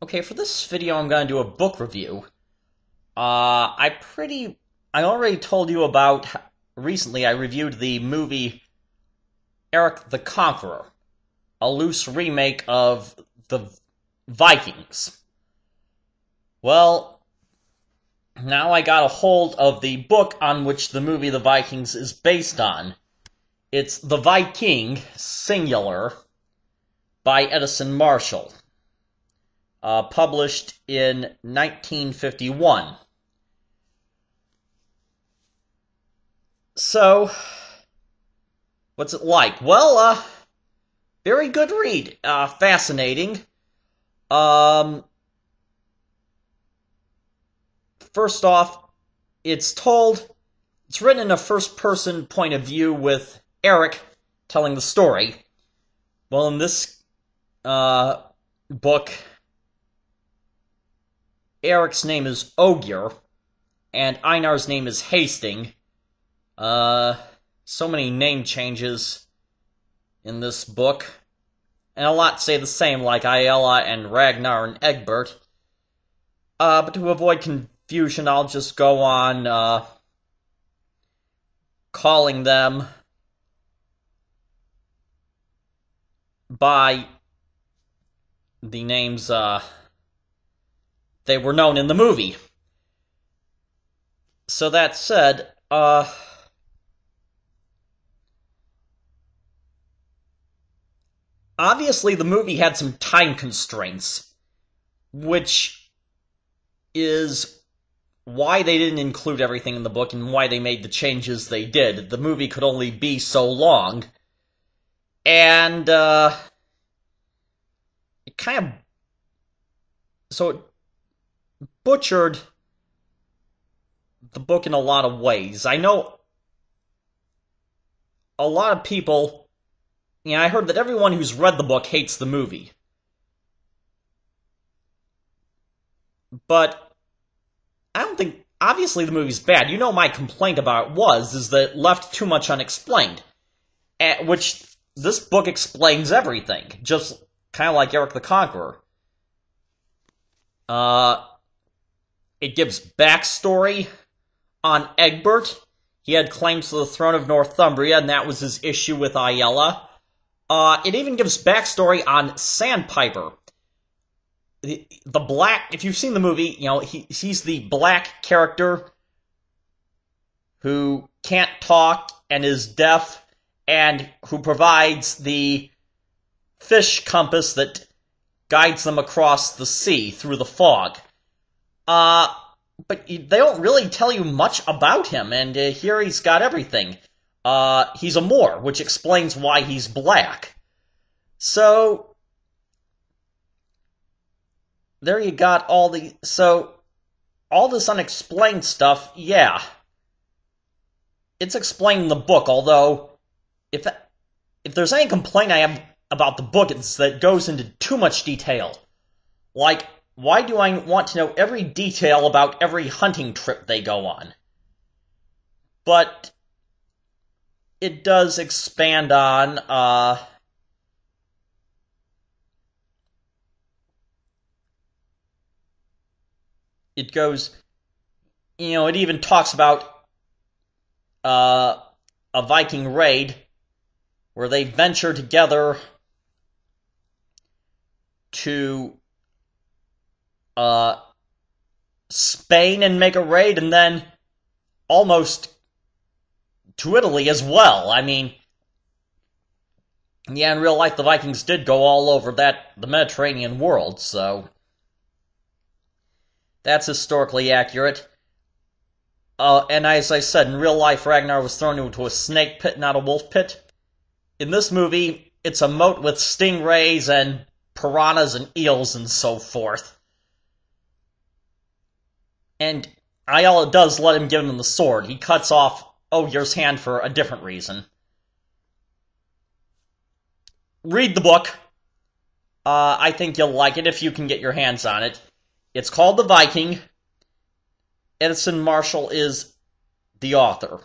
Okay, for this video, I'm going to do a book review. I already told you about, recently I reviewed the movie Eric the Conqueror, a loose remake of the Vikings. Well, now I got a hold of the book on which the movie The Vikings is based on. It's The Viking, singular, by Edison Marshall. Published in 1951. So, what's it like? Well, very good read. Fascinating. First off, it's written in a first-person point of view with Eric telling the story. Well, in this book, Eric's name is Ogier, and Einar's name is Hasting. So many name changes in this book, and a lot say the same, like Aiella and Ragnar and Egbert. But to avoid confusion, I'll just go on calling them by the names they were known in the movie. So that said, obviously the movie had some time constraints, which is why they didn't include everything in the book and why they made the changes they did. The movie could only be so long, and it kind of... so it butchered the book in a lot of ways. I know a lot of people... I heard that everyone who's read the book hates the movie. But I don't think... obviously the movie's bad. You know my complaint about it is that it left too much unexplained. Which this book explains everything. Just kind of like Eric the Conqueror. It gives backstory on Egbert. He had claims to the throne of Northumbria, and that was his issue with Aiella. It even gives backstory on Sandpiper. The black... if you've seen the movie, he's the black character who can't talk and is deaf, and who provides the fish compass that guides them across the sea through the fog. But they don't really tell you much about him, and here he's got everything. He's a Moor, which explains why he's black. So, there you got all this unexplained stuff, yeah. It's explained in the book, although, if there's any complaint I have about the book, it's that it goes into too much detail. Like, why do I want to know every detail about every hunting trip they go on? But it does expand on, it goes, it even talks about, a Viking raid where they venture together to, Spain and make a raid, and then almost to Italy as well. I mean, yeah, in real life, the Vikings did go all over the Mediterranean world, so that's historically accurate. And as I said, in real life, Ragnar was thrown into a snake pit, not a wolf pit. In this movie, it's a moat with stingrays and piranhas and eels and so forth. And Aiella does let him give him the sword. He cuts off Ogier's hand for a different reason. Read the book. I think you'll like it if you can get your hands on it. It's called The Viking. Edison Marshall is the author.